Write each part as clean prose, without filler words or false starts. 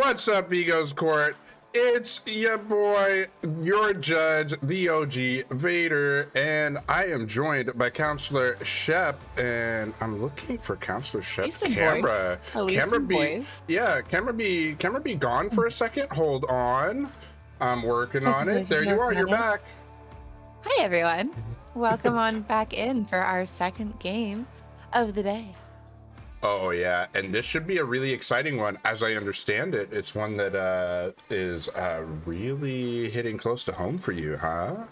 What's up, Vigo's Court? It's your boy, your judge, the OG Vader, and I am joined by Counselor Shep, and I'm looking for Counselor Shep's camera. Camera be, voice. yeah, camera be gone for a second. Hold on, I'm working on it. There you are. You're back. Hi, everyone. Welcome on back in for our second game of the day. Oh yeah, and this should be a really exciting one. As I understand it, it's one that is really hitting close to home for you, huh?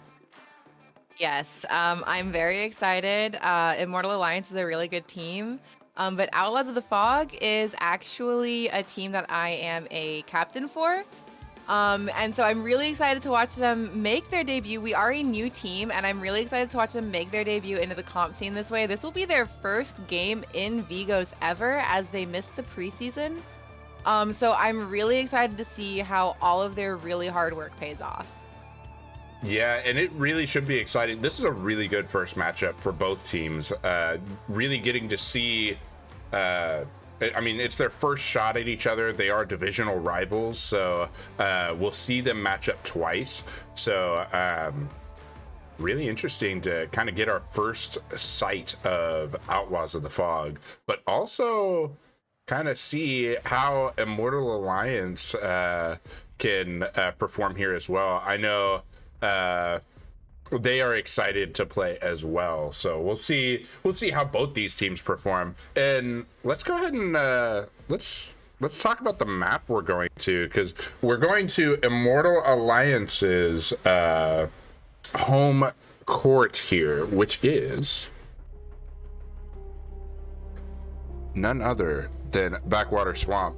Yes, I'm very excited. Immortal Alliance is a really good team, but Outlaws of the Fog is actually a team that I am a captain for. And so I'm really excited to watch them make their debut. We are a new team, and I'm really excited to watch them make their debut into the comp scene this way. This will be their first game in Vigos ever, as they missed the preseason. So I'm really excited to see how all of their really hard work pays off. Yeah, and it really should be exciting. This is a really good first matchup for both teams. Really getting to see... I mean, it's their first shot at each other. They are divisional rivals, so we'll see them match up twice. So really interesting to kind of get our first sight of Outlaws of the Fog, but also kind of see how Immortal Alliance can perform here as well. I know they are excited to play as well, so we'll see how both these teams perform. And let's go ahead and let's talk about the map we're going to, because we're going to Immortal Alliance's home court here, which is none other than Backwater Swamp,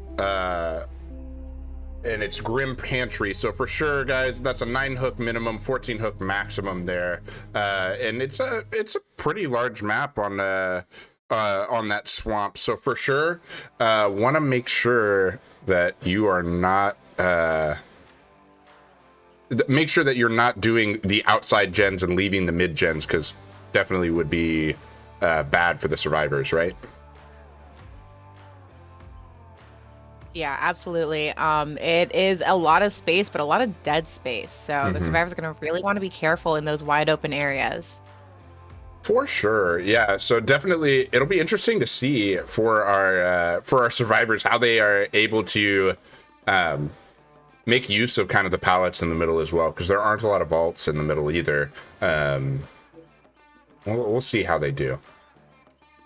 and it's Grim Pantry. So for sure, guys, that's a 9-hook minimum, 14-hook maximum there, and it's a pretty large map on that swamp. So for sure, want to make sure that you are not make sure that you're not doing the outside gens and leaving the mid gens, because definitely would be bad for the survivors, right? Yeah, absolutely. It is a lot of space, but a lot of dead space. So the survivors are going to really want to be careful in those wide open areas. For sure, yeah. So definitely, it'll be interesting to see for our survivors how they are able to make use of kind of the pallets in the middle as well, because there aren't a lot of vaults in the middle either. We'll see how they do.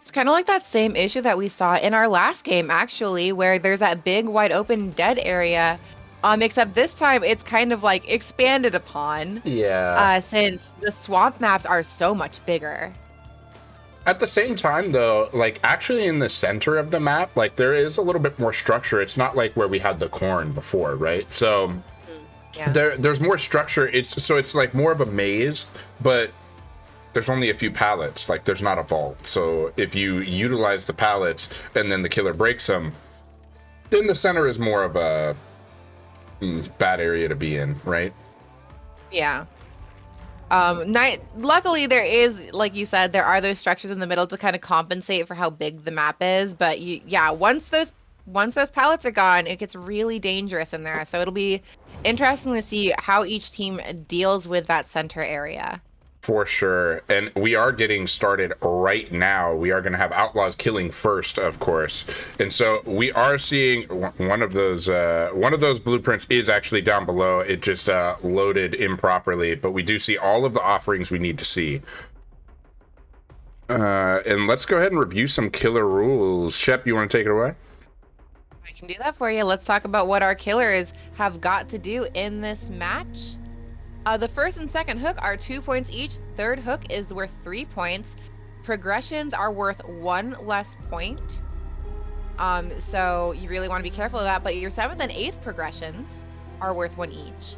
It's kind of like that same issue that we saw in our last game, actually, where there's that big, wide open dead area. Except this time it's kind of like expanded upon. Yeah. Since the swamp maps are so much bigger. At the same time, though, like actually in the center of the map, like there is a little bit more structure. It's not like where we had the corn before, right? So yeah. There's more structure. It's like more of a maze, but there's only a few pallets. Like there's not a vault. So if you utilize the pallets and then the killer breaks them, then the center is more of a bad area to be in, right? Yeah. Luckily there is, like you said, there are those structures in the middle to kind of compensate for how big the map is. But once those pallets are gone, it gets really dangerous in there. So it'll be interesting to see how each team deals with that center area. For sure. And we are getting started right now. We are going to have Outlaws killing first, of course. And so we are seeing one of those blueprints is actually down below. It just loaded improperly, but we do see all of the offerings we need to see. And let's go ahead and review some killer rules. Shep, you want to take it away? I can do that for you. Let's talk about what our killers have got to do in this match. The first and second hook are 2 points each. Third hook is worth 3 points. Progressions are worth 1 less point. So you really want to be careful of that. But your 7th and 8th progressions are worth 1 each.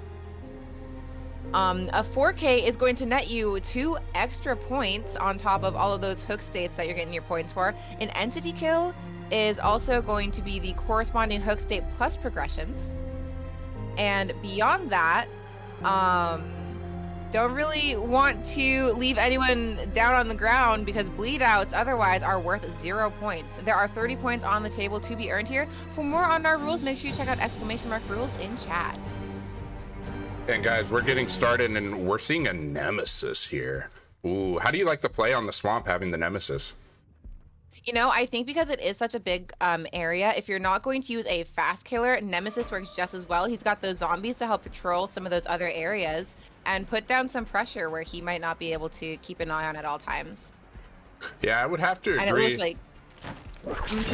A 4K is going to net you 2 extra points on top of all of those hook states that you're getting your points for. An entity kill is also going to be the corresponding hook state plus progressions. And beyond that, don't really want to leave anyone down on the ground because bleed outs otherwise are worth 0 points. There are 30 points on the table to be earned here. For more on our rules, make sure you check out !rules in chat. And guys, we're getting started and we're seeing a nemesis here. Ooh, how do you like the play on the swamp having the nemesis? You know, I think because it is such a big area, if you're not going to use a fast killer, Nemesis works just as well. He's got those zombies to help patrol some of those other areas and put down some pressure where he might not be able to keep an eye on at all times. Yeah, I would have to agree.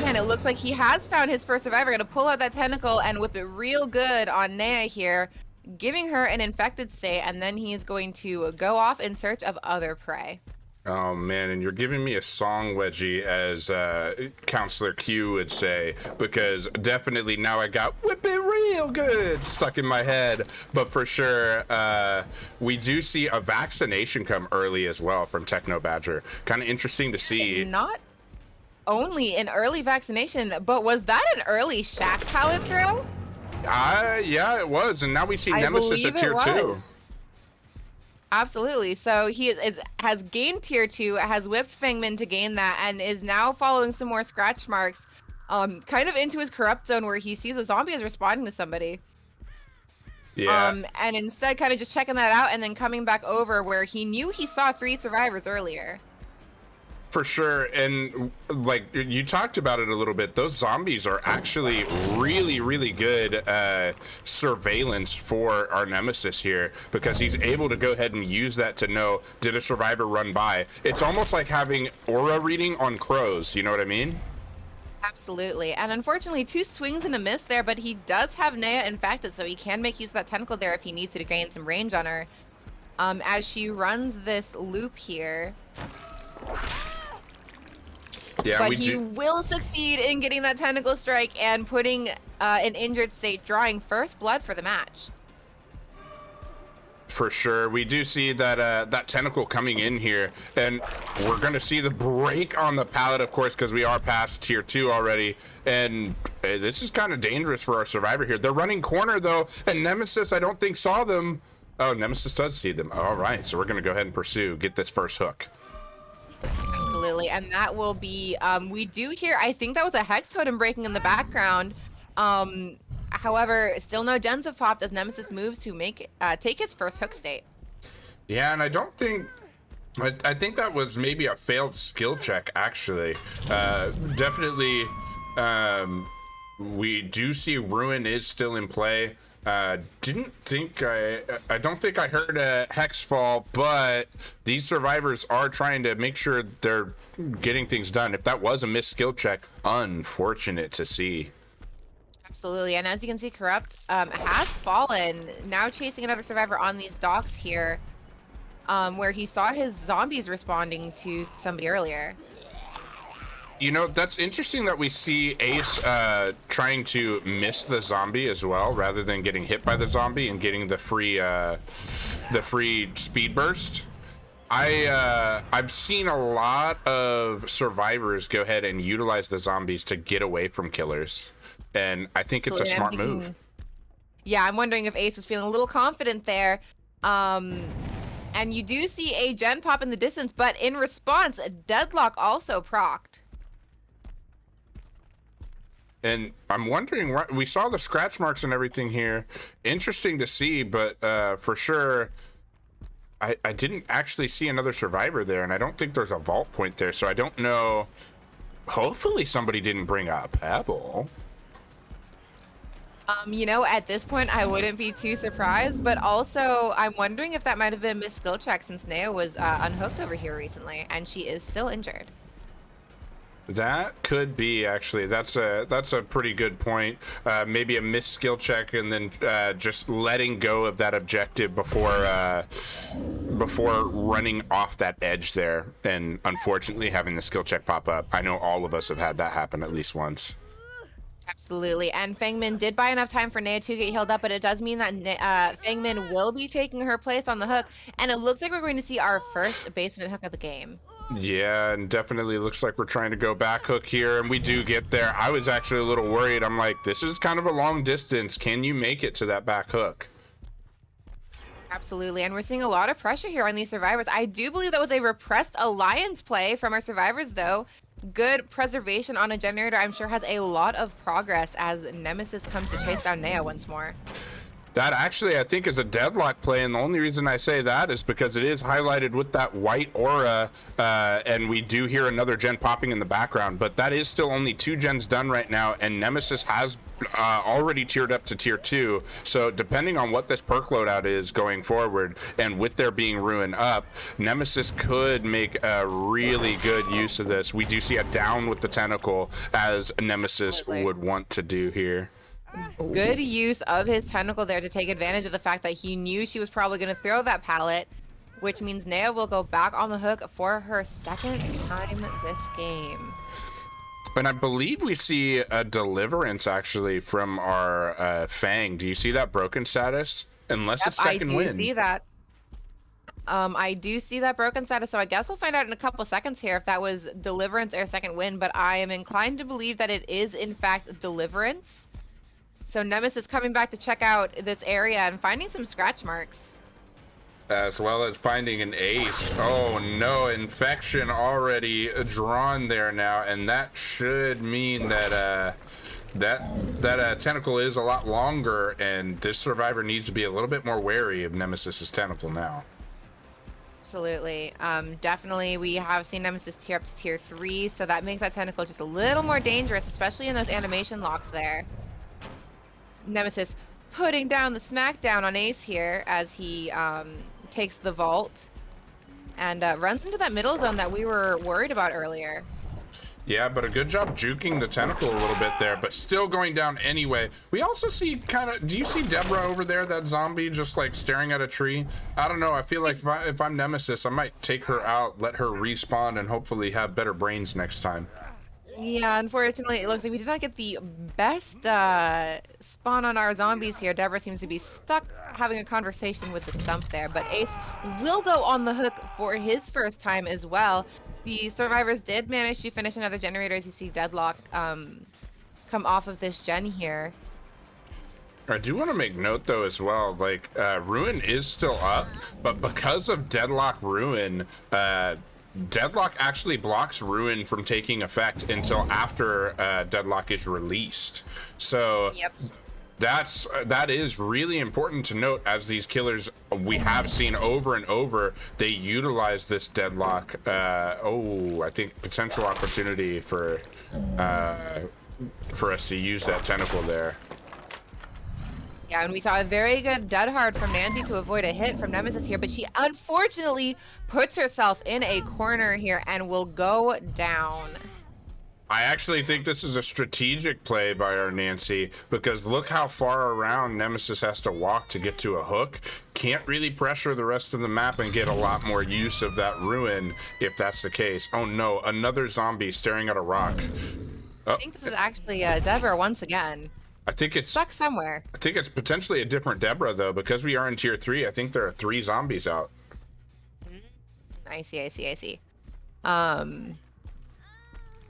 And it looks like he has found his first survivor. Gonna pull out that tentacle and whip it real good on Nea here, giving her an infected state, and then he's going to go off in search of other prey. Oh man, and you're giving me a song wedgie, as Counselor Q would say, because definitely now I got whip it real good stuck in my head. But for sure, we do see a vaccination come early as well from Techno Badger. Kind of interesting to see. Not only an early vaccination, but was that an early Shack pallet throw? Yeah, it was, and now we see Nemesis at tier 2. Absolutely. So he has gained tier 2, has whipped Fangman to gain that, and is now following some more scratch marks, kind of into his corrupt zone where he sees a zombie is responding to somebody. Yeah. And instead kind of just checking that out and then coming back over where he knew he saw 3 survivors earlier. For sure, and like you talked about it a little bit, those zombies are actually really, really good surveillance for our nemesis here, because he's able to go ahead and use that to know, did a survivor run by? It's almost like having aura reading on crows, you know what I mean? Absolutely. And unfortunately, 2 swings and a miss there, but he does have Nea infected, so he can make use of that tentacle there if he needs to gain some range on her. As she runs this loop here. Yeah, but he will succeed in getting that tentacle strike and putting an injured state, drawing first blood for the match. For sure, we do see that that tentacle coming in here, and we're gonna see the break on the pallet, of course, because we are past tier 2 already, and this is kind of dangerous for our survivor here. They're running corner though, and Nemesis, I don't think, saw them. Oh, Nemesis does see them. All right, so we're gonna go ahead and pursue, get this first hook. Absolutely, and that will be, we do hear, I think that was a Hex Totem breaking in the background. However, still no gens have popped as Nemesis moves to take his first hook state. Yeah, and I don't think, I think that was maybe a failed skill check, actually. Definitely, we do see Ruin is still in play. I don't think I heard a hex fall, but these survivors are trying to make sure they're getting things done. If that was a missed skill check, unfortunate to see. Absolutely, and as you can see, Corrupt has fallen, now chasing another survivor on these docks here, where he saw his zombies responding to somebody earlier. You know, that's interesting that we see Ace trying to miss the zombie as well, rather than getting hit by the zombie and getting the free speed burst. I've seen a lot of survivors go ahead and utilize the zombies to get away from killers, and I think it's a smart move. Yeah, I'm wondering if Ace was feeling a little confident there. And you do see a gen pop in the distance, but in response, Deadlock also procced. And I'm wondering, we saw the scratch marks and everything here. Interesting to see, but for sure, I didn't actually see another survivor there, and I don't think there's a vault point there, so I don't know. Hopefully somebody didn't bring a pebble. You know, at this point, I wouldn't be too surprised, but also I'm wondering if that might have been a missed skill check since Nea was unhooked over here recently, and she is still injured. That could be, actually. That's a pretty good point. Maybe a missed skill check, and then just letting go of that objective before running off that edge there, and unfortunately having the skill check pop up. I know all of us have had that happen at least once. Absolutely, and Fangman did buy enough time for Nea to get healed up, but it does mean that Fangman will be taking her place on the hook, and it looks like we're going to see our first basement hook of the game. Yeah, and definitely looks like we're trying to go back hook here, and we do get there. I was actually a little worried. I'm like, this is kind of a long distance. Can you make it to that back hook? Absolutely. And we're seeing a lot of pressure here on these survivors. I do believe that was a repressed alliance play from our survivors, though. Good preservation on a generator, I'm sure, has a lot of progress as Nemesis comes to chase down Nea once more. That actually, I think, is a deadlock play, and the only reason I say that is because it is highlighted with that white aura, and we do hear another gen popping in the background, but that is still only 2 gens done right now, and Nemesis has already tiered up to tier 2, so depending on what this perk loadout is going forward, and with there being Ruin up, Nemesis could make a really good use of this. We do see a down with the tentacle, as Nemesis would want to do here. Good use of his tentacle there to take advantage of the fact that he knew she was probably going to throw that pallet, which means Nea will go back on the hook for her second time this game. And I believe we see a deliverance actually from our Fang. Do you see that broken status? Unless it's second win. I do see that. I do see that broken status, so I guess we'll find out in a couple seconds here if that was deliverance or second win, but I am inclined to believe that it is in fact deliverance. So Nemesis coming back to check out this area and finding some scratch marks. As well as finding an ace. Oh no, infection already drawn there now, and that should mean that that tentacle is a lot longer, and this survivor needs to be a little bit more wary of Nemesis's tentacle now. Absolutely. Definitely we have seen Nemesis tier up to tier 3, so that makes that tentacle just a little more dangerous, especially in those animation locks there. Nemesis putting down the smackdown on Ace here as he takes the vault and runs into that middle zone that we were worried about earlier. Yeah, but a good job juking the tentacle a little bit there, but still going down anyway. We also see do you see Deborah over there, that zombie, just like staring at a tree? I don't know, I feel like if I'm Nemesis, I might take her out, let her respawn, and hopefully have better brains next time. Yeah, unfortunately, it looks like we did not get the best spawn on our zombies here. Deborah seems to be stuck having a conversation with the stump there, but Ace will go on the hook for his first time as well. The survivors did manage to finish another generator, as you see Deadlock come off of this gen here. I do want to make note though as well, like Ruin is still up, but because of Deadlock Ruin, Deadlock actually blocks Ruin from taking effect until after Deadlock is released. So yep. That is really important to note, as these killers we have seen over and over, they utilize this Deadlock. I think potential opportunity for us to use that tentacle there. Yeah, and we saw a very good dead hard from Nancy to avoid a hit from Nemesis here, but she unfortunately puts herself in a corner here and will go down. I actually think this is a strategic play by our Nancy, because look how far around Nemesis has to walk to get to a hook. Can't really pressure the rest of the map and get a lot more use of that Ruin if that's the case. Oh no, another zombie staring at a rock. I think this is actually Deborah once again. I think it's stuck somewhere. I think it's potentially a different Deborah though, because we are in tier 3. I think there are 3 zombies out. I see.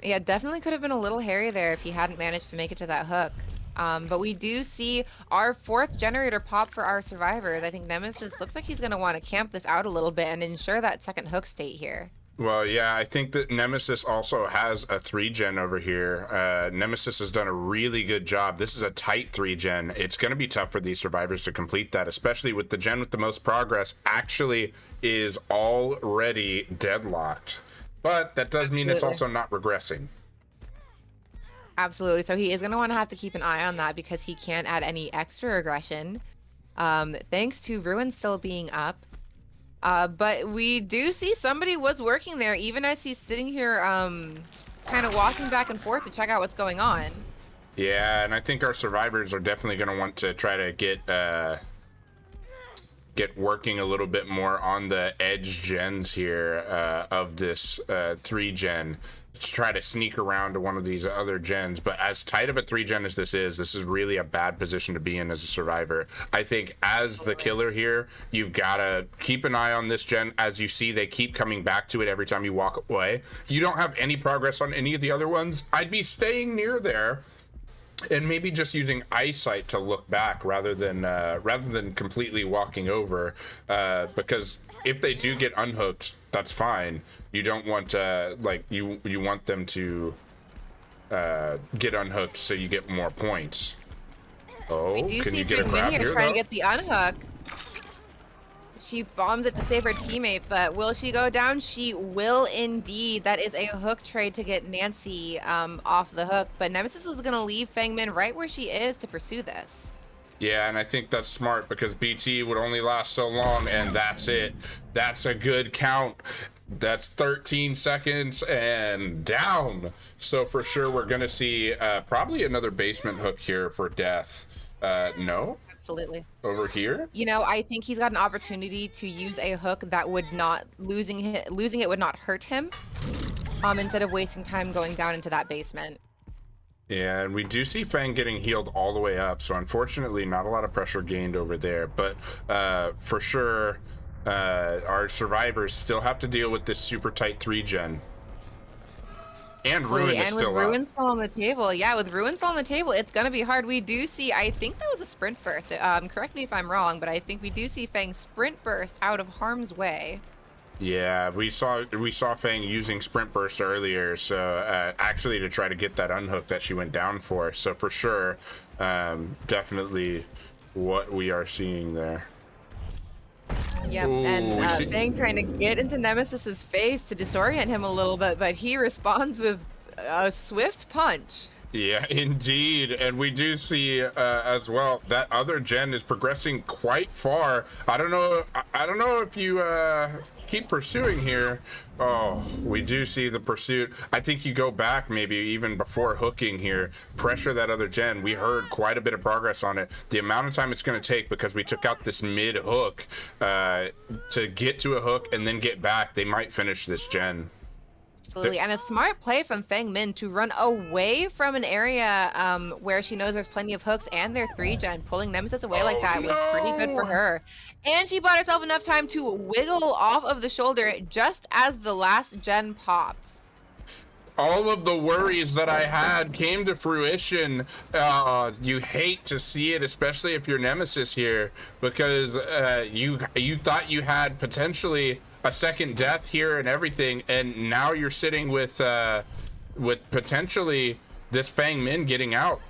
Yeah, definitely could have been a little hairy there if he hadn't managed to make it to that hook. But we do see our 4th generator pop for our survivors. I think Nemesis looks like he's going to want to camp this out a little bit and ensure that second hook state here. Well, yeah, I think that Nemesis also has a 3-gen over here. Nemesis has done a really good job. This is a tight 3-gen. It's going to be tough for these survivors to complete that, especially with the gen with the most progress actually is already deadlocked. But that does mean it's also not regressing. Absolutely. So he is going to want to have to keep an eye on that, because he can't add any extra aggression, thanks to Ruin still being up. But we do see somebody was working there, even as he's sitting here kind of walking back and forth to check out what's going on. Yeah, and I think our survivors are definitely going to want to try to get working a little bit more on the edge gens here of this 3-gen to try to sneak around to one of these other gens. But as tight of a 3-gen as this is really a bad position to be in as a survivor. I think as the killer here, you've got to keep an eye on this gen. As you see, they keep coming back to it every time you walk away. You don't have any progress on any of the other ones. I'd be staying near there And maybe just using eyesight to look back rather than completely walking over, because if they do get unhooked, that's fine. You don't want like you want them to get unhooked so you get more points. We Oh, do can see you get a Big grab Minnie here trying though? to get the unhook. She bombs it to save her teammate, but will she go down? She will indeed. That is a hook trade to get Nancy off the hook, but Nemesis is going to leave Feng Min right where she is to pursue this. Yeah, and I think that's smart because BT would only last so long, and that's it. That's a good count. That's 13 seconds and down. So for sure, we're gonna see probably another basement hook here for death. No, Absolutely. over here. You know, I think he's got an opportunity to use a hook that would not losing it would not hurt him. Instead of wasting time going down into that basement. Yeah, and we do see Fang getting healed all the way up, so unfortunately not a lot of pressure gained over there, but for sure our survivors still have to deal with this super tight 3-gen. And Absolutely. Ruin is And with still up. Ruin still on the table, yeah, with Ruin still on the table, it's gonna be hard. We do see, I think that was a sprint burst. Correct me if I'm wrong, but I think we do see Fang sprint burst out of harm's way. Yeah, we saw Fang using sprint burst earlier, so actually to try to get that unhook that she went down for. So for sure, definitely what we are seeing there. Yep, Ooh, and Fang trying to get into Nemesis's face to disorient him a little bit, but he responds with a swift punch. Yeah, indeed, and we do see as well that other gen is progressing quite far. I don't know. I don't know if you keep pursuing here. Oh, we do see the pursuit. I think you go back maybe even before hooking here, pressure that other gen. We heard quite a bit of progress on it. The amount of time it's going to take because we took out this mid hook to get to a hook and then get back. They might finish this gen. Absolutely, and a smart play from Feng Min to run away from an area where she knows there's plenty of hooks and their 3-gen. Pulling Nemesis away like that was pretty good for her. And she bought herself enough time to wiggle off of the shoulder just as the last gen pops. All of the worries that I had came to fruition. You hate to see it, especially if you're Nemesis here, because you thought you had potentially a second death here and everything, and now you're sitting with potentially this Fang Min getting out.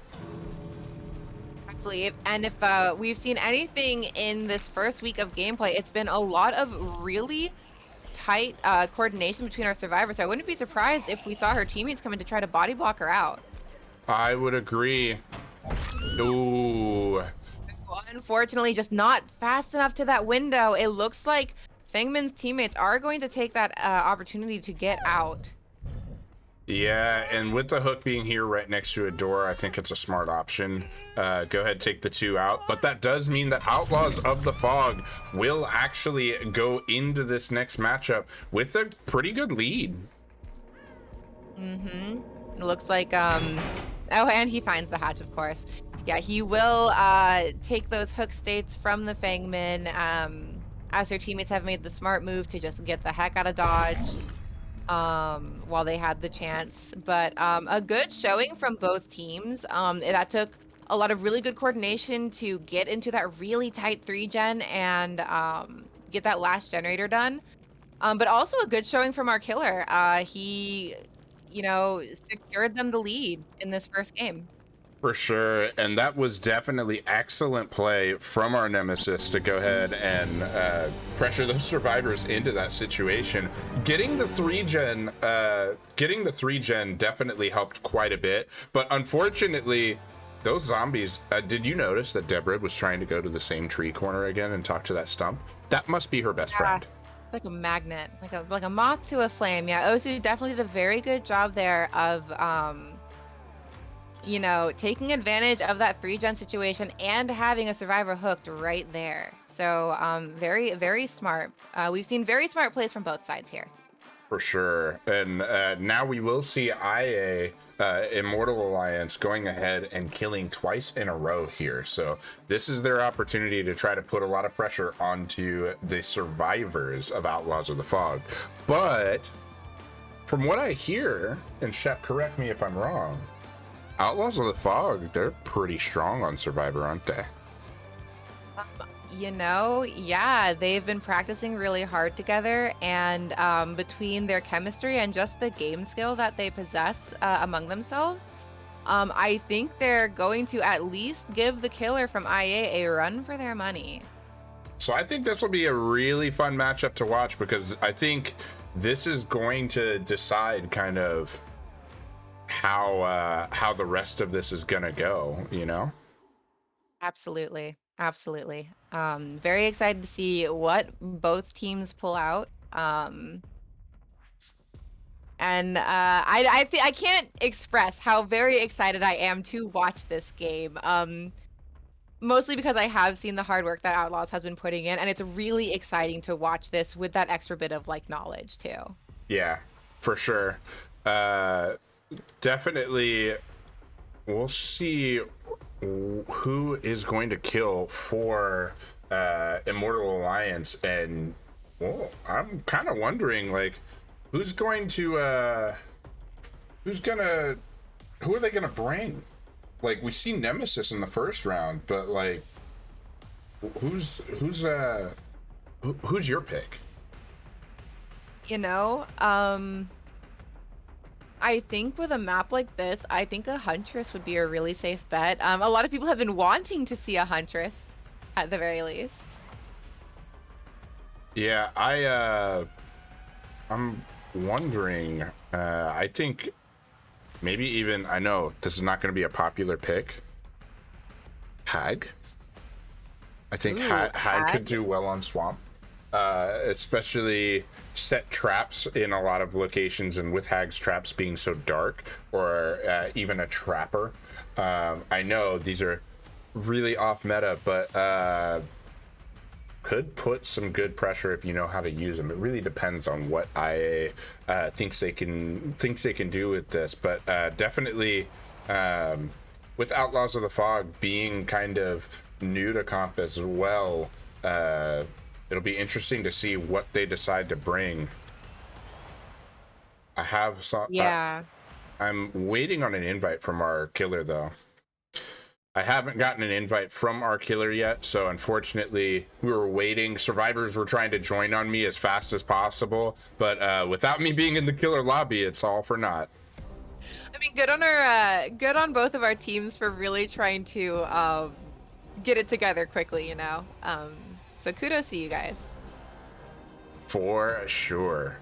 Absolutely, and if we've seen anything in this first week of gameplay, it's been a lot of really tight coordination between our survivors. So I wouldn't be surprised if we saw her teammates come in to try to body block her out. I would agree. Ooh. Unfortunately, just not fast enough to that window. It looks like Feng Min's teammates are going to take that opportunity to get out. Yeah, and with the hook being here right next to a door, I think it's a smart option. Go ahead, take the 2 out. But that does mean that Outlaws of the Fog will actually go into this next matchup with a pretty good lead. Mm-hmm. It looks like, oh, and he finds the hatch, of course. Yeah, he will take those hook states from the Feng Min, as their teammates have made the smart move to just get the heck out of Dodge while they had the chance. But a good showing from both teams. That took a lot of really good coordination to get into that really tight 3-gen and get that last generator done. But also a good showing from our killer. He, you know, secured them the lead in this first game. For sure, and that was definitely excellent play from our Nemesis to go ahead and pressure those survivors into that situation. Getting the 3-gen definitely helped quite a bit, but unfortunately, those zombies. Did you notice that Deborah was trying to go to the same tree corner again and talk to that stump? That must be her best friend. It's like a magnet, like a moth to a flame. Yeah, Osu definitely did a very good job there of you know, taking advantage of that 3-gen situation and having a survivor hooked right there. So very, very smart. We've seen very smart plays from both sides here. For sure. And now we will see IA, Immortal Alliance, going ahead and killing twice in a row here. So this is their opportunity to try to put a lot of pressure onto the survivors of Outlaws of the Fog. But from what I hear, and Shep, correct me if I'm wrong, Outlaws of the Fog, they're pretty strong on Survivor, aren't they? You know, yeah, they've been practicing really hard together, and between their chemistry and just the game skill that they possess among themselves, I think they're going to at least give the killer from IA a run for their money. So I think this will be a really fun matchup to watch, because I think this is going to decide kind of how the rest of this is gonna go, you know? Absolutely. Absolutely. Very excited to see what both teams pull out. And I can't express how very excited I am to watch this game. Mostly because I have seen the hard work that Outlaws has been putting in, and it's really exciting to watch this with that extra bit of like knowledge too. Yeah, for sure. Uh, Definitely, we'll see who is going to kill for Immortal Alliance, and well, I'm kind of wondering like who's going to who are they gonna bring? Like, we see Nemesis in the first round, but like who's your pick? You know, I think with a map like this, I think a Huntress would be a really safe bet. A lot of people have been wanting to see a Huntress at the very least. Yeah, I'm wondering, I think maybe even, I know this is not going to be a popular pick, Hag. I think Ooh, Hag could Hag. do well on Swamp, especially set traps in a lot of locations, and with Hag's traps being so dark, or even a trapper. I know these are really off meta, but could put some good pressure if you know how to use them. It really depends on what IA thinks they can do with this, but definitely with Outlaws of the Fog being kind of new to comp as well, it'll be interesting to see what they decide to bring. I have some. Yeah. I'm waiting on an invite from our killer though. I haven't gotten an invite from our killer yet, so unfortunately we were waiting. Survivors were trying to join on me as fast as possible, but without me being in the killer lobby, it's all for naught. I mean, good on both of our teams for really trying to get it together quickly, you know. So kudos to you guys. For sure.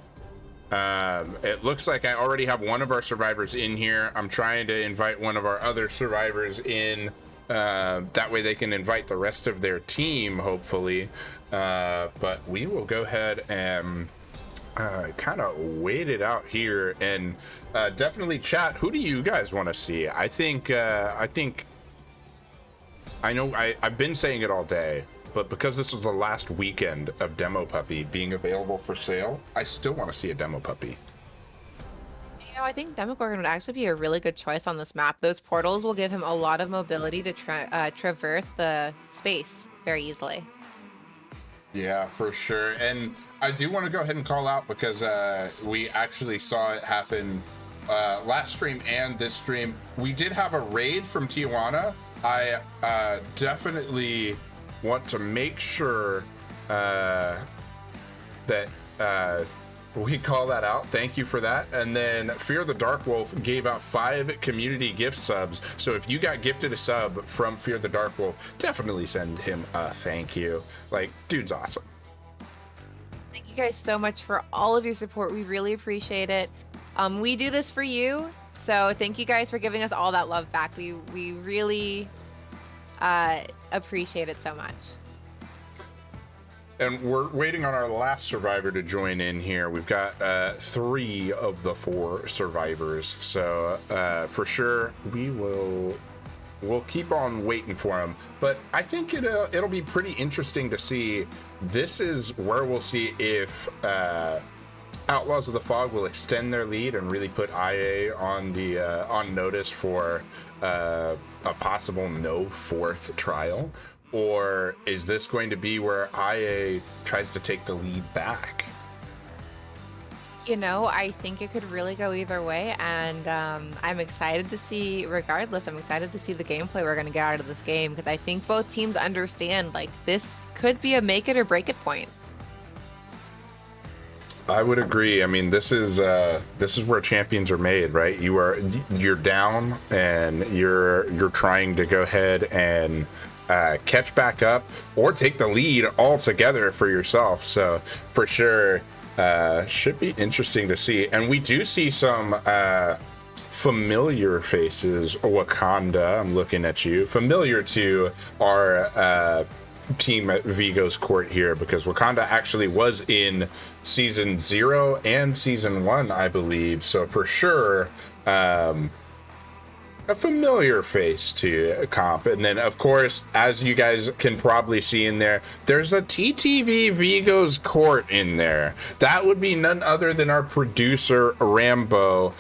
It looks like I already have one of our survivors in here. I'm trying to invite one of our other survivors in. That way they can invite the rest of their team, hopefully. But we will go ahead and kind of wait it out here, and definitely chat. Who do you guys want to see? I think I know I've been saying it all day, but because this is the last weekend of Demo Puppy being available for sale, I still want to see a Demo Puppy. You know, I think Demogorgon would actually be a really good choice on this map. Those portals will give him a lot of mobility to traverse the space very easily. Yeah, for sure. And I do want to go ahead and call out, because we actually saw it happen last stream and this stream. We did have a raid from Tijuana. I definitely want to make sure that we call that out. Thank you for that. And then Fear the Dark Wolf gave out 5 community gift subs. So if you got gifted a sub from Fear the Dark Wolf, definitely send him a thank you. Like, dude's awesome. Thank you guys so much for all of your support. We really appreciate it. We do this for you, so thank you guys for giving us all that love back. We really appreciate it so much. And we're waiting on our last survivor to join in here. We've got 3 of the 4 survivors, so for sure we'll keep on waiting for them. But I think it'll be pretty interesting to see. This is where we'll see if Outlaws of the Fog will extend their lead and really put IA on the on notice for a possible no 4th trial. Or is this going to be where IA tries to take the lead back? I think it could really go either way, and I'm excited to see, regardless, I'm excited to see the gameplay we're going to get out of this game, because I think both teams understand, like, this could be a make it or break it point. I would agree. I mean, this is where champions are made, right? You're down and you're trying to go ahead and catch back up or take the lead altogether for yourself. So for sure, should be interesting to see. And we do see some familiar faces. Wakanda, I'm looking at you, familiar to our team at Vigo's court here, because Wakanda actually was in season 0 and season 1, I believe. So for sure, a familiar face to comp. And then of course, as you guys can probably see in there, there's a TTV Vigo's court in there. That would be none other than our producer Rambo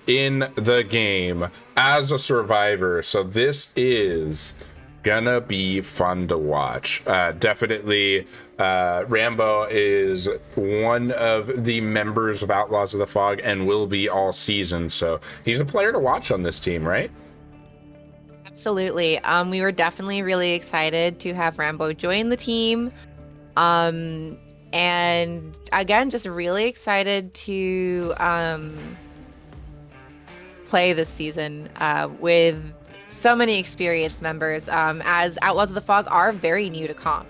in the game as a survivor. So this is gonna be fun to watch. Definitely, Rambo is one of the members of Outlaws of the Fog and will be all season. So he's a player to watch on this team, right? Absolutely. We were definitely really excited to have Rambo join the team. And again, just really excited to play this season with so many experienced members, as Outlaws of the Fog are very new to comp.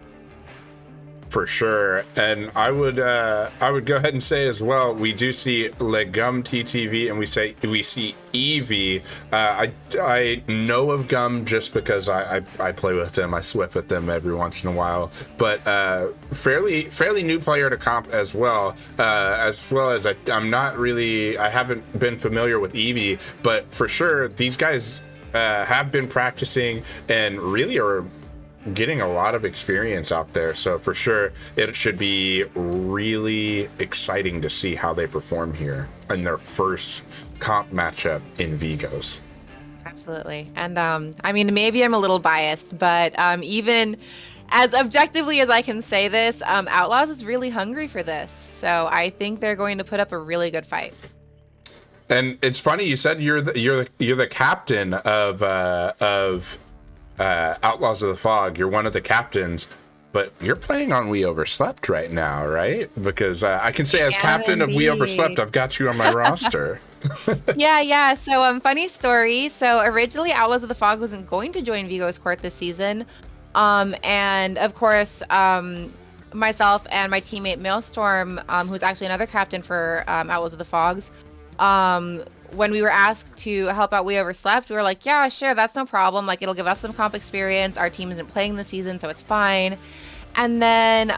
For sure. And I would go ahead and say as well, we do see Legum TTV and we see Eevee. I know of Gum just because I play with them. I swift with them every once in a while, but fairly new player to comp as well as I haven't been familiar with Eevee, but for sure these guys have been practicing and really are getting a lot of experience out there. So for sure, it should be really exciting to see how they perform here in their first comp matchup in Vigos. Absolutely. And I mean, maybe I'm a little biased, but even as objectively as I can say this, Outlaws is really hungry for this. So I think they're going to put up a really good fight. And it's funny you said you're the captain of Outlaws of the Fog. You're one of the captains, but you're playing on We Overslept right now, right? Because I can say as captain of We Overslept, I've got you on my roster. Yeah. So funny story. So originally Outlaws of the Fog wasn't going to join Vigo's court this season. And of course, myself and my teammate Maelstrom, who's actually another captain for Outlaws of the Fogs, when we were asked to help out We Overslept, we were like, yeah, sure, that's no problem. Like, it'll give us some comp experience. Our team isn't playing this season, so it's fine. And then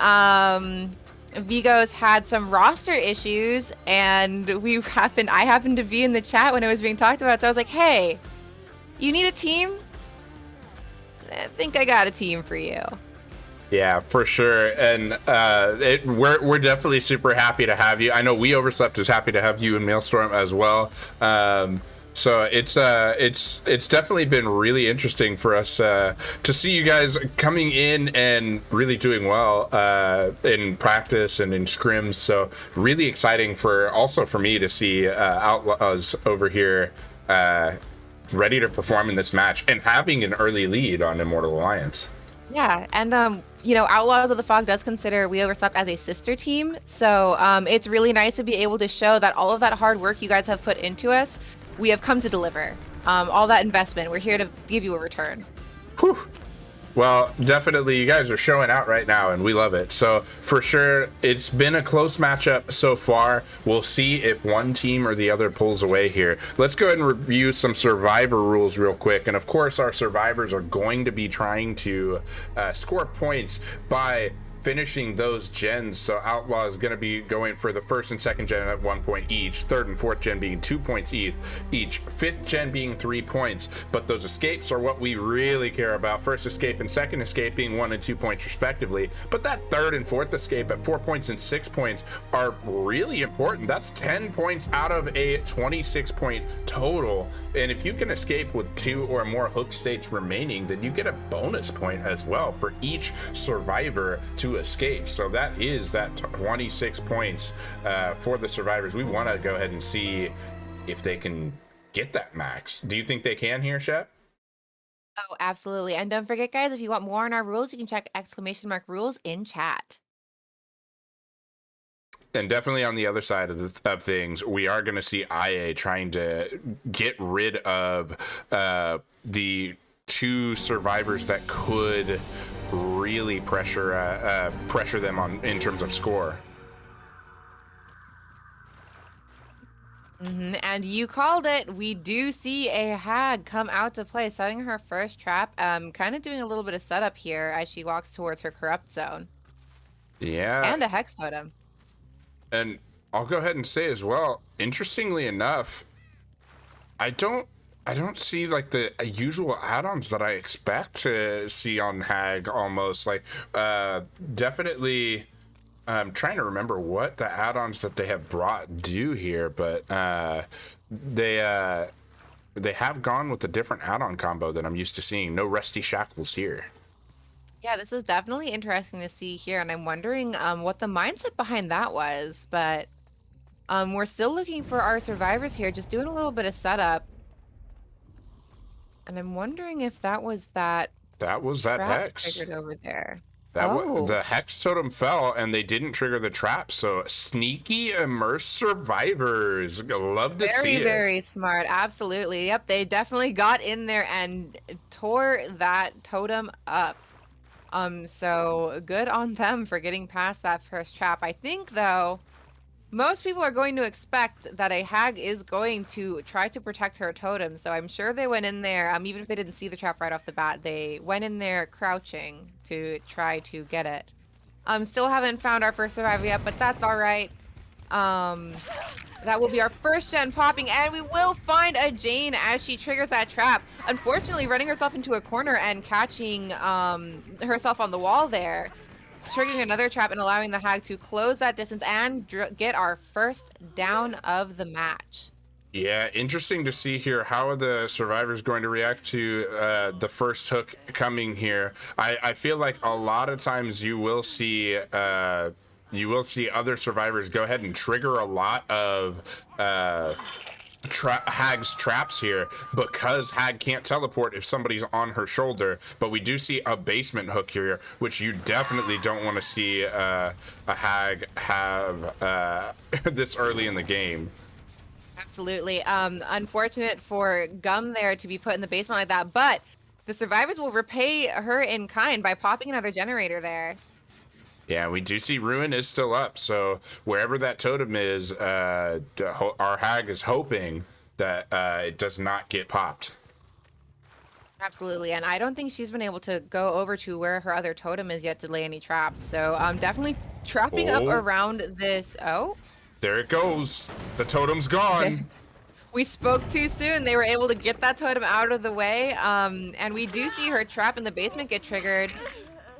Vigo's had some roster issues, and I happened to be in the chat when it was being talked about. So I was like, hey, you need a team? I think I got a team for you. Yeah, for sure. And we're definitely super happy to have you. I know We Overslept is happy to have you in Maelstrom as well. So it's definitely been really interesting for us to see you guys coming in and really doing well in practice and in scrims. So really exciting for me to see Outlaws over here ready to perform in this match and having an early lead on Immortal Alliance. Yeah, and Outlaws of the Fog does consider We Overslept as a sister team, so it's really nice to be able to show that all of that hard work you guys have put into us, we have come to deliver. All that investment, we're here to give you a return. Whew. Well, definitely, you guys are showing out right now, and we love it. So, for sure, it's been a close matchup so far. We'll see if one team or the other pulls away here. Let's go ahead and review some Survivor rules real quick. And, of course, our survivors are going to be trying to score points by finishing those gens. So Outlaw is going to be going for the first and second gen at 1 point each, third and fourth gen being 2 points each, fifth gen being 3 points. But those escapes are what we really care about. First escape and second escape being 1 and 2 points respectively. But that third and fourth escape at 4 points and 6 points are really important. That's 10 points out of a 26 point total. And if you can escape with 2 or more hook states remaining, then you get a bonus point as well for each survivor to to escape. So that is that 26 points for the survivors. We want to go ahead and see if they can get that max. Do you think they can here, Shep? Oh, absolutely. And don't forget, guys, if you want more on our rules, you can check !rules in chat. And definitely on the other side of things, we are going to see IA trying to get rid of the two survivors that could really pressure them on in terms of score. And you called it. We do see a hag come out to play, setting her first trap. Kind of doing a little bit of setup here as she walks towards her corrupt zone. Yeah. And a hex totem. And I'll go ahead and say as well, interestingly enough, I don't see like the usual add-ons that I expect to see on Hag almost. Like definitely I'm trying to remember what the add-ons that they have brought do here, but they have gone with a different add-on combo than I'm used to seeing. No Rusty Shackles here. Yeah, this is definitely interesting to see here, and I'm wondering what the mindset behind that was. But we're still looking for our survivors here, just doing a little bit of setup. And I'm wondering if that was that that trap hex triggered over there. the hex totem fell and they didn't trigger the trap. So sneaky immersed survivors, love to see it. Very smart. Absolutely. Yep, they definitely got in there and tore that totem up. So good on them for getting past that first trap. I think, though, most people are going to expect that a hag is going to try to protect her totem. So I'm sure they went in there, even if they didn't see the trap right off the bat, they went in there crouching to try to get it. Still haven't found our first survivor yet, but that's all right. That will be our first gen popping, and we will find a Jane as she triggers that trap. Unfortunately, running herself into a corner and catching herself on the wall there, triggering another trap and allowing the hag to close that distance and get our first down of the match. Yeah, interesting to see here. How are the survivors going to react to the first hook coming here? I feel like a lot of times you will see other survivors go ahead and trigger a lot of Hag's traps here because Hag can't teleport if somebody's on her shoulder. But we do see a basement hook here, which you definitely don't want to see a Hag have this early in the game. Absolutely. Unfortunate for Gum there to be put in the basement like that, but the survivors will repay her in kind by popping another generator there. Yeah, we do see Ruin is still up, so wherever that totem is, our Hag is hoping that it does not get popped. Absolutely, and I don't think she's been able to go over to where her other totem is yet to lay any traps, so definitely trapping up around this. Oh, there it goes. The totem's gone. We spoke too soon. They were able to get that totem out of the way, and we do see her trap in the basement get triggered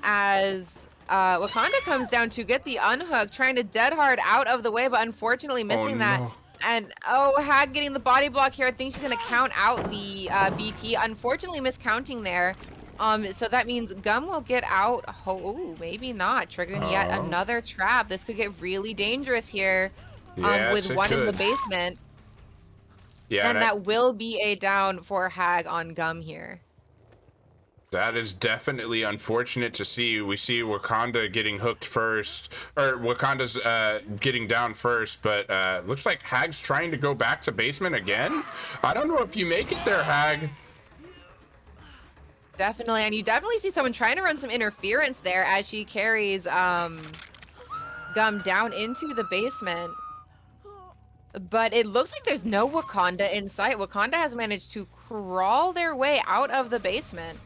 as Wakanda comes down to get the unhook, trying to dead hard out of the way, but unfortunately missing that. And Hag getting the body block here. I think she's gonna count out the BT. Unfortunately miscounting there. So that means Gum will get out. Oh, maybe not. Triggering yet another trap. This could get really dangerous here with one in the basement. Yeah, and that will be a down for Hag on Gum here. That is definitely unfortunate to see. We see Wakanda getting hooked first, or Wakanda's getting down first, but looks like Hag's trying to go back to basement again. I don't know if you make it there, Hag. Definitely, and you definitely see someone trying to run some interference there as she carries Gum down into the basement. But it looks like there's no Wakanda in sight. Wakanda has managed to crawl their way out of the basement.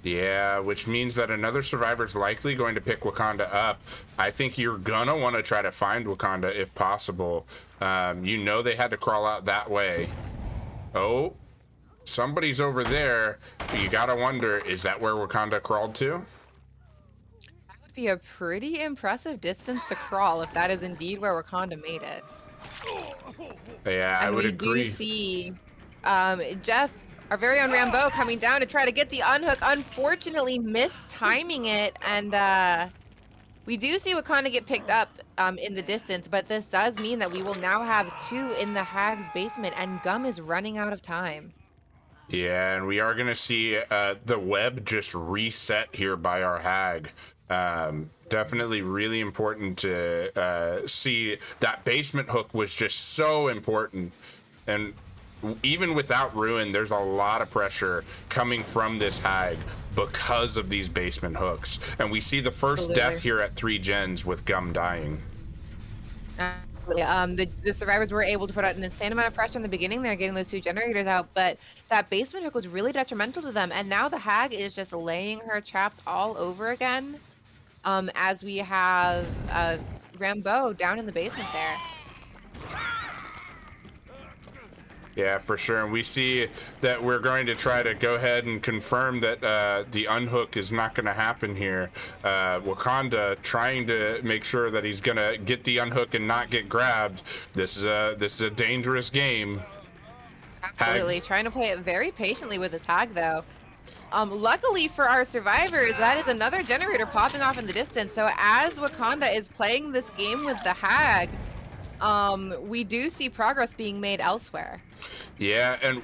Yeah, which means that another survivor's likely going to pick Wakanda up. I think you're gonna want to try to find Wakanda if possible. You know they had to crawl out that way. Oh, somebody's over there. You gotta wonder, is that where Wakanda crawled to? That would be a pretty impressive distance to crawl if that is indeed where Wakanda made it. Yeah, I would agree. We do see Jeff, our very own Rambo, coming down to try to get the unhook. Unfortunately, mistiming it, and We do see Wakanda get picked up in the distance, but this does mean that we will now have 2 in the Hag's basement, and Gum is running out of time. Yeah, and we are going to see the web just reset here by our hag. Definitely really important to see that basement hook was just so important. And even without ruin, there's a lot of pressure coming from this hag because of these basement hooks. And we see the first death Absolutely. here at 3 gens with Gum dying. Absolutely. The survivors were able to put out an insane amount of pressure in the beginning. They're getting those 2 generators out, but that basement hook was really detrimental to them. And now the hag is just laying her traps all over again. As we have Rambo down in the basement there. Yeah, for sure. And we see that we're going to try to go ahead and confirm that the unhook is not going to happen here. Wakanda trying to make sure that he's going to get the unhook and not get grabbed. This is a dangerous game. Absolutely. Hag. Trying to play it very patiently with this hag, though. Luckily for our survivors, that is another generator popping off in the distance. So as Wakanda is playing this game with the hag, we do see progress being made elsewhere. Yeah, and